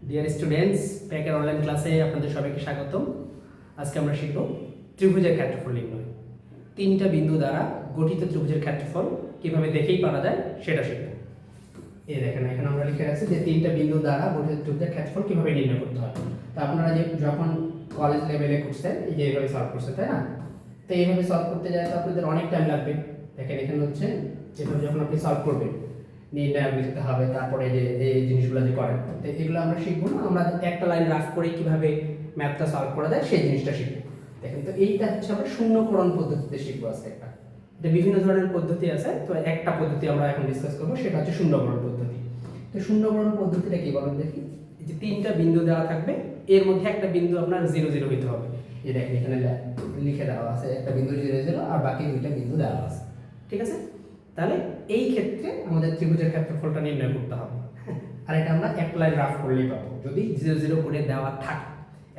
Dear students, প্যাকের online ক্লাসে আপনাদের সবাইকে স্বাগতম। আজকে আমরা শিখব ত্রিভুজের ক্ষেত্রফল নির্ণয়। তিনটা বিন্দু দ্বারা গঠিত ত্রিভুজের ক্ষেত্রফল কিভাবে দেখেই পারা যায় সেটা শিখব। এই দেখেন, এখানে আমরা লিখে রাখছি যে তিনটা বিন্দু দ্বারা গঠিত ত্রিভুজের ক্ষেত্রফল কিভাবে নির্ণয় করতে হয়। তো আপনারা যে যখন কলেজ লেভেলে করছেন এই যে এইভাবে সলভ করছে, তাই না? তো এইভাবে সলভ করতে যায় তো আপনাদের অনেক টাইম লাগবে। দেখেন এখানে হচ্ছে যেভাবে যখন আপনি সলভ করবেন নির্ণয় লিখতে হবে, তারপরে যে এই জিনিসগুলো যে করেন, তো এগুলো আমরা শিখবো না। আমরা একটা লাইন রাফ করে কিভাবে ম্যাথটা সলভ করা যায় সেই জিনিসটা শিখবো। দেখেন, তো এইটা হচ্ছে আমরা শূন্যকরণ পদ্ধতিতে শিখবো আজকে। এটা বিভিন্ন ধরনের পদ্ধতি আছে, তো একটা পদ্ধতি আমরা এখন ডিসকাস করবো, সেটা হচ্ছে শূন্যকরণ পদ্ধতি। তো শূন্যকরণ পদ্ধতিটা কি বলেন দেখি। এই যে তিনটা বিন্দু দেওয়া থাকবে, এর মধ্যে একটা বিন্দু আপনার 0 0 হইতে হবে। এই দেখেন এখানে লিখে দেওয়া আছে একটা বিন্দু 0 0 আর বাকি দুইটা বিন্দু দেওয়া আছে, ঠিক আছে? তাহলে এই ক্ষেত্রে আমাদের ত্রিভুজের ক্ষেত্রফলটা নির্ণয় করতে হবে। আর এটা আমরা এক লাইন রাফ করলেই পাবো যদি 0 0 করে দেওয়া থাকে।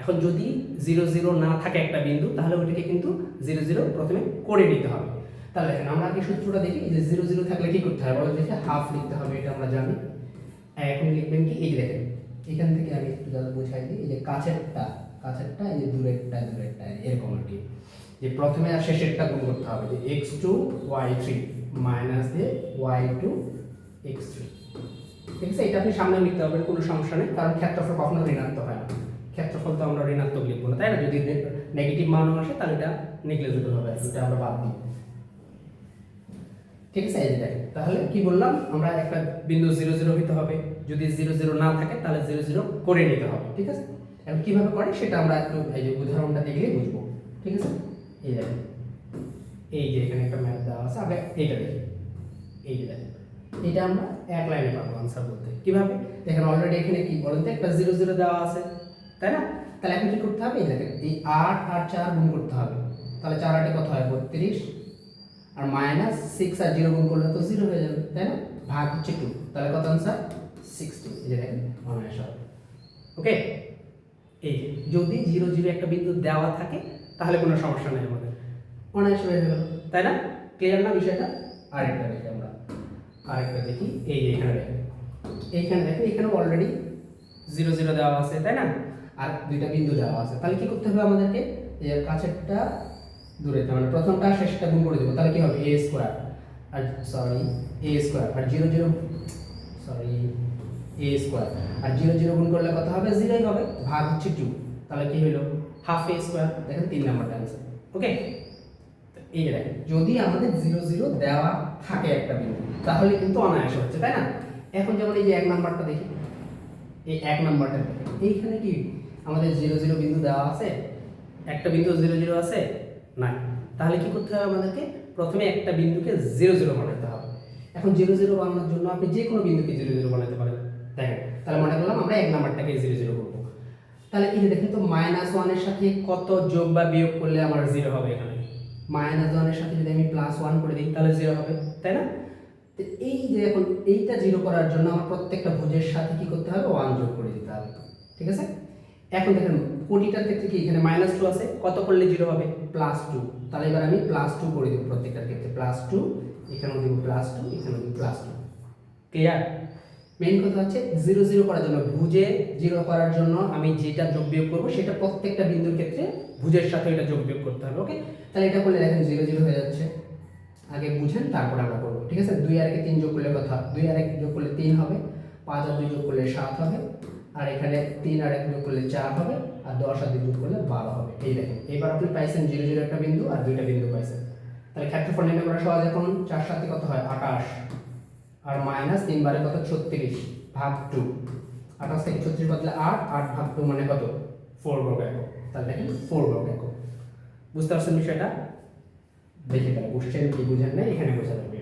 এখন যদি 0 0 না থাকে একটা বিন্দু, তাহলে ওইটাকে কিন্তু 0 0 প্রথমে করে নিতে হবে। তাহলে দেখেন আমরা আগে সূত্রটা দেখি যে 0 0 থাকলে কি করতে হবে বলেন দেখে। হাফ লিখতে হবে, এটা আমরা জানি। এখন লিখবেন কি, এই যে দেখেন এখান থেকে আমি একটু যারা বুঝাই দিই। এই যে কাছেরটা এই যে দূরেরটা এরকম আর কি, যে প্রথমে আর শেষেরটা গুণ করতে হবে। যে x2 y3 মাইনাস দিয়ে y2 x3, ঠিক আছে? এটা আপনি সামনে লিখতে হবে, কোনো সমস্যা নেই, কারণ ক্ষেত্রফল কখনো ঋণাত্মক হয় না। ক্ষেত্রফল তো আমরা ঋণাত্মক লিখবো না, তাই না? যদি নেগেটিভ মানও আসে তাহলে এটা নেগলিজিবল হবে, এটা আমরা বাদ দিই, ঠিক আছে? এই যে দেখেন, তাহলে কি বললাম, আমরা একটা বিন্দু 0 0 হইতে হবে। যদি 0 0 না থাকে তাহলে 0 0 করে নিতে হবে, ঠিক আছে? এখন কিভাবে করে সেটা আমরা একটু এই যে উদাহরণটা দেখলেই বুঝবো, ঠিক আছে? এই দেখেন, এই যে এখানে একটা ম্যাথ দেওয়া আছে, আগে এইটা দেখি। এই যে দেখেন, এটা আমরা এক লাইনে পাবো আনসার বলতে। কিভাবে দেখেন, অলরেডি এখানে কি বলেন তো একটা 0 0 দেওয়া আছে, তাই না? তাহলে এখন কি করতে হবে, এই দেখেন এই 8 আর 4 গুণ করতে হবে। তাহলে 4 8 কত হয় 32, আর মাইনাস 6 আর 0 গুণ করলে তো 0 হয়ে যাবে, তাই না? ভাগ হচ্ছে 2, তাহলে কত আনসার 16। এই যে দেখেন অনায়াস হবে। ওকে, এই যদি 0 0 একটা বিন্দু দেওয়া থাকে তাহলে কোনো সমস্যা নেই, আমাদের অনায়াস হয়ে গেল, তাই না? ক্লিয়ার না বিষয়টা? আরেকটা দেখি আমরা, আরেকটা দেখি। এই যে এখানে দেখেন, এইখানে দেখেন এখানে অলরেডি 0 0 দেওয়া আছে, তাই না? আর দুইটা বিন্দু দেওয়া আছে। তাহলে কি করতে হবে আমাদেরকে, এর কাছেরটা দূরেরটা মানে প্রথমটা শেষটা গুণ করে দেব। তাহলে কি হবে a স্কয়ার আর a স্কয়ার আর 0 0 a স্কয়ার আর 0 0 গুণ করলে কত হবে, 0ই হবে, ভাগ হচ্ছে 2। তাহলে কি হলো হাফ a স্কয়ার। দেখেন 3 নাম্বারটা आंसर। ওকে, এই যে দেখেন যদি আমাদের 0 0 দেওয়া থাকে একটা বিন্দু তাহলে কিন্তু অনায়াস হচ্ছে, তাই না? এখন যেমন এই যে এক নাম্বারটা দেখি, এই এক নাম্বারটা দেখেন, এইখানে কি আমাদের 0 0 বিন্দু দেওয়া আছে, একটা বিন্দু 0 0 আছে না? তাহলে কি করতে হবে আমাদেরকে, প্রথমে একটা বিন্দুকে 0 0 বানাতে হবে। এখন 0 0 বানানোর জন্য আপনি যে কোনো বিন্দুকে 0 0 বানাতে পারেন। দেখেন, তাহলে মনে করলাম আমরা এক নাম্বারটাকে 0 0 করব। তাহলে এই যে দেখেন তো -1 এর সাথে কত যোগ বা বিয়োগ করলে আমার 0 হবে। এখানে -1 এর সাথে যদি আমি +1 করে দিই তাহলে 0 হবে, তাই না? তো এই যে এখন এইটা 0 করার জন্য আমার প্রত্যেকটা ভুজের সাথে কি করতে হবে, 1 যোগ করে দিতে হবে, ঠিক আছে? এখন দেখেন কোটিটার ক্ষেত্রে কি এখানে -2 আছে, কত করলে 0 হবে, +2। তাহলে এবার আমি +2 করে দেব প্রত্যেকটার ক্ষেত্রে, +2, এখানেও দেব +2, এখানেও দেব +2। ক্লিয়ার? মেইন কথা হচ্ছে 0 0 করার জন্য, ভুজে 0 করার জন্য আমি যেটা যোগ বিয়োগ করব সেটা প্রত্যেকটা বিন্দুর ক্ষেত্রে ভুজের সাথে এটা যোগ বিয়োগ করতে হবে। ওকে, তাহলে এটা করলে দেখেন 0 0 হয়ে যাচ্ছে। আগে বুঝেন তারপর আমরা করব, ঠিক আছে? 2 আর 3 যোগ করলে কত হয়, 2 আর 1 যোগ করলে 3 হবে, 5 আর 2 যোগ করলে 7 হবে, আর এখানে 3 আর 1 যোগ করলে 4 হবে, আর 10 আর 2 যোগ করলে 12 হবে। এই দেখেন এবার আপনি পাইছেন 0 0 একটা বিন্দু আর দুইটা বিন্দু পাইছেন। তাহলে ক্ষেত্রফল নির্ণয় করা সহজ। এখন 4 সাথে কত হয় 28, আর মাইনাস 3 বারে কত 36 ভাগ 2। 28 থেকে 36 বদলে 8, 8 ভাগ 2 মানে কত 4 বর্গ একক। তাহলে দেখেন 4 বর্গ একক। বুঝতে পারছেন বিষয়টা? দেখে গেল বুঝছেন কি বুঝেন না এখানে বোঝা যাবে।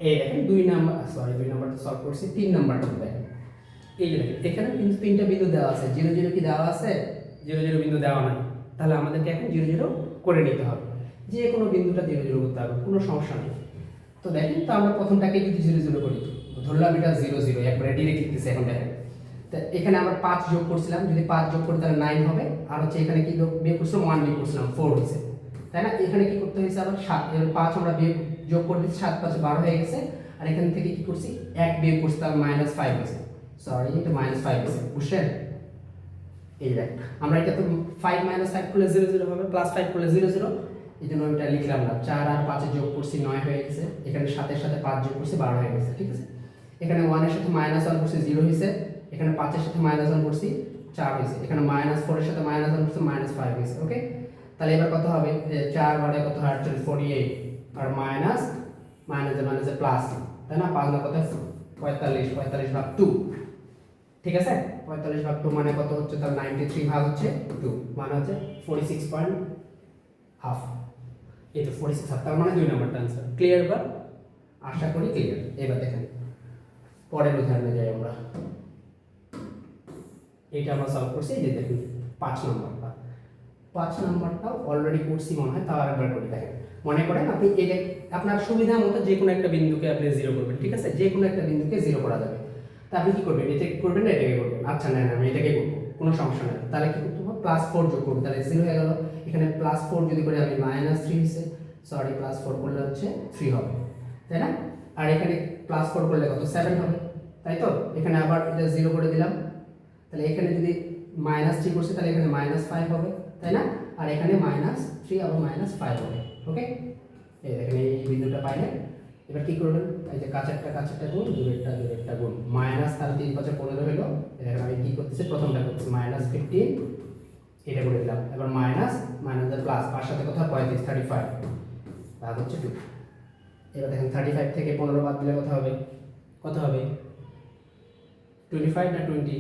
এই দেখেন 2 নাম্বারটা সলভ করছি। 3 নাম্বারটা দেখেন, এই যে দেখেন এখানে কিন্তু তিনটা বিন্দু দেওয়া আছে, 0 0 কি দেওয়া আছে, 0 0 বিন্দু দেওয়া নাই। তাহলে আমাদেরকে এখন 0 0 করে নিতে হবে, যে কোনো বিন্দুটা 0 0 করতে হবে, কোনো সমস্যা নেই। তো দেখেন, তো আমরা প্রথমটাকে যদি 0 0 করি, ধরলাম এটা 0 0 একবারে ডিরেক্ট লিখতেছি। এখন দেখেন তো এখানে আমরা 5 যোগ করছিলাম, যদি 5 যোগ করি তাহলে 9 হবে, আর হচ্ছে এখানে কি বিয়োগ করছিলাম 1 বিয়োগ করছিলাম 4 হচ্ছে, তাই না? এখানে কি করতে হয়েছে আবার 7, এর 5 আমরা বিয়োগ যোগ করে দিচ্ছি, 7 5 12 হয়ে গেছে, আর এখান থেকে কি করছি 1 বিয়োগ করছি তাহলে -5 হয়েছে। সরি এটা -5 আছে, বুঝছেন? এই দেখ আমরা এটা তো 5 5 করলে 0 0 হবে, +5 করলে 0 0, এই জন্য এটা লিখলাম না। 4 আর 5 যোগ করছি 9 হয়ে গেছে, এখানে 7 এর সাথে 5 যোগ করছি 12 হয়ে গেছে, ঠিক আছে? এখানে 1 এর সাথে -1 করছি 0 হইছে, এখানে 5 এর সাথে -1 করছি 4 হইছে, এখানে -4 এর সাথে -1 করছি -5 হইছে। ওকে, তাহলে এবার কত হবে? 4 বারে কত হয়? 48 আর মাইনাস মাইনাসে প্লাস, তাই না? 5 না কত? 45, 45 ভাগ 2, ঠিক আছে? 45 ভাগ 2 মানে কত হচ্ছে? তাহলে 93 ভাগ হচ্ছে 2 মানে হচ্ছে 46.5। এই তো 46 তার মানে 2 নম্বরটা आंसर। ক্লিয়ার? বা আশা করি ক্লিয়ার। এবার দেখেন পরের উদাহরণে যাই আমরা। এটা আমরা সলভ করছি, এই যে দেখুন 5 নম্বরটা। 5 নম্বরটাও অলরেডি করছি মনে হয়, তাও আরেকবার করি। দেখেন মনে করেন আপনি এটা আপনার সুবিধা মতো যে কোনো একটা বিন্দুকে আপনি 0 করবেন, ঠিক আছে? যে কোনো একটা বিন্দুকে 0 করা যাবে। তা আপনি কি করবেন? এটাকে করবেন না এটাকে করবেন? আচ্ছা না আমি এটাকে করব, কোনো সমস্যা নেই। তাহলে কি করতে হবে? +4 যোগ করব, তাহলে 0 হয়ে গেল। এখানে +4 যদি করে আমি -3 হিসে, সরি +4 করলে হচ্ছে 3 হবে, তাই না? আর এখানে +4 করলে কত? 7 হবে, তাই তো? এখানে আবার এটা 0 করে দিলাম, তাহলে এখানে যদি -3 করছি তাহলে এখানে -5 হবে, তাই না? আর এখানে -3 আবার -5 হবে। ওকে, এই দেখেন এই বিন্দুটা পাইলেন। এবার কি করবেন? এই যে কাছেরটা গুণ, দূরেরটা গুণ, মাইনাস তার 3 5 15 হলো। এখন আমি কি করতেছি? প্রথমটা করতেছি -15, এটা করে দিলাম। এবার মাইনাস এর প্লাস, পাঁচ সাথে কত? 35, 35 ভাগ হচ্ছে 2। এবার দেখেন 35 থেকে 15 বাদ দিলে কত হবে? কত হবে? 25 না 20?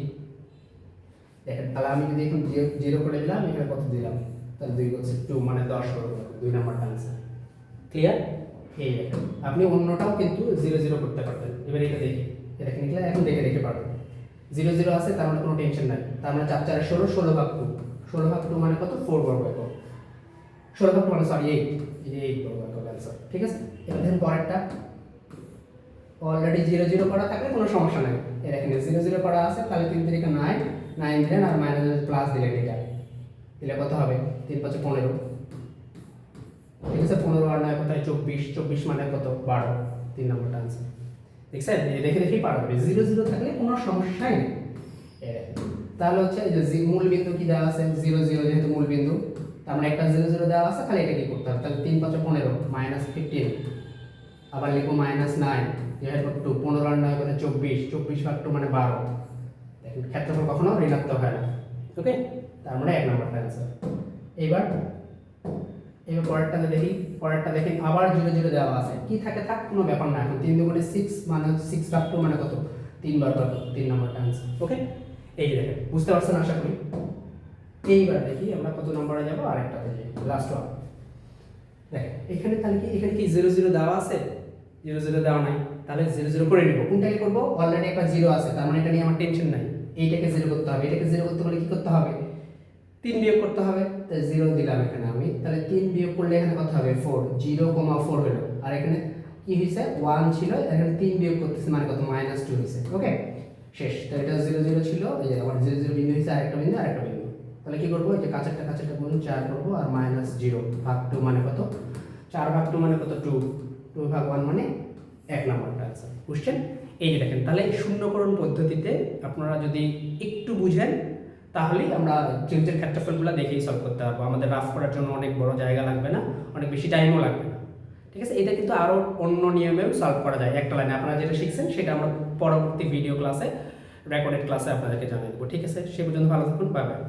দেখেন তাহলে আমি যদি এখন 0 করে দিলাম, এখানে কত দিলাম? তাহলে 2 হচ্ছে 2 মানে 10 হলো। 2 নাম্বারটা आंसर। ক্লিয়ার? এই দেখেন আপনি অন্যটাও কিন্তু 0 0 করতে পারবেন। এবার এটা দেখি, এটা কি লিখলে এখন দেখে পারবেন। 0 0 আছে তার মানে কোনো টেনশন নাই। তার মানে 4 4 16, 16 ভাগ 2, 16 ভাগ 2 মানে কত? 4 বর্গ একক। 16 ভাগ 2 মানে সরি 8, এই যে 8 বর্গ একক आंसर। ঠিক আছে? এবার দেখেন পরেরটা অলরেডি 0 0 করা থাকলে কোনো সমস্যা নাই। এই দেখেন 0 0 করা আছে, তাহলে 3 3 9, 9 দিলেন আর মাইনাস প্লাস দিলেন, এটা দিলে কত হবে? 3 5 15, ঠিক আছে? 15 আর 9 কত? 24, 24 মানে কত? 12, 3 নম্বরটা आंसर। দেখছেন? এই দেখেই পারবে। 0 0 থাকলে কোনো সমস্যাই নেই। তাহলে হচ্ছে এই যে মূল বিন্দু কি দেওয়া আছে? 0 0 যেহেতু মূল বিন্দু, তার মানে একটা 0 0 দেওয়া আছে, খালি এটা কি করতে হবে? তাহলে 3 5 15 -15, আবার লিখবো -9 যেহেতু 2, 15 আর 9 কত? 24, 24 ভাগ 2 মানে 12। দেখেন ক্ষেত্রফল কখনো ঋণাত্মক হয় না। ওকে, তার মানে 1 নম্বরটা आंसर। এবার পরেরটাতে দেখি। পরেরটা দেখেন আবার 0 0 দেওয়া আছে, কি থাকে থাক, কোনো ব্যাপার না। এখন 3 2 6 মানে 6 ভাগ 2 মানে কত? 3 বার কত? 3 নম্বরটা आंसर। ওকে, এই যে দেখেন বুঝতে পারছেন আশা করি। এইবার দেখি আমরা কত নম্বরে যাব? আরেকটাতে যাই, লাস্ট ওয়ান। দেখেন এখানে তাহলে কি এখানে কি 0 0 দেওয়া আছে? 0 0 দেওয়া নাই, তাহলে 0 0 করে নিব। কোনটাকে করব? অলরেডি একটা 0 আছে, তার মানে এটা নিয়ে আমার টেনশন নাই। এইটাকে 0 করতে হবে। এটাকে 0 করতে হলে কি করতে হবে? 3 বিয়োগ করতে হবে। তাই 0 দিলাম এখানে আমি, তাহলে 3 বিয়োগ করলে এখানে কত হবে? 4, 0, 4 হলো। আর এখানে কি হইছে? 1 ছিল, এখানে 3 বিয়োগ করতেছে মানে কত? -2 হইছে। ওকে, শেষ। তো এটা 0 0 ছিল, এই যে আমার 0 0 বিন্দু হইছে, আরেকটা বিন্দু। তাহলে কি করব? এই যে কাছেরটা গুণ 4 করব, আর -0 ভাগ 2 মানে কত? 4 ভাগ 2 মানে কত? 2, 2 ভাগ 1 মানে 1 নম্বরটা आंसर। বুঝছেন? এই যে দেখেন তাহলে শূন্যকরণ পদ্ধতিতে আপনারা যদি একটু বুঝেন তাহলেই আমরা ত্রিভুজের ক্ষেত্রফলগুলো দেখেই সলভ করতে পারবো। আমাদের রাফ করার জন্য অনেক বড় জায়গা লাগবে না, অনেক বেশি টাইমও লাগবে না। ঠিক আছে? এটা কিন্তু আরও অন্য নিয়মেও সলভ করা যায় একটা লাইনে। আপনারা যেটা শিখছেন সেটা আমরা পরবর্তী ভিডিও ক্লাসে, রেকর্ডেড ক্লাসে আপনাদেরকে জানিয়ে দেবো। ঠিক আছে? সে পর্যন্ত ভালো থাকুন, বাই বাই।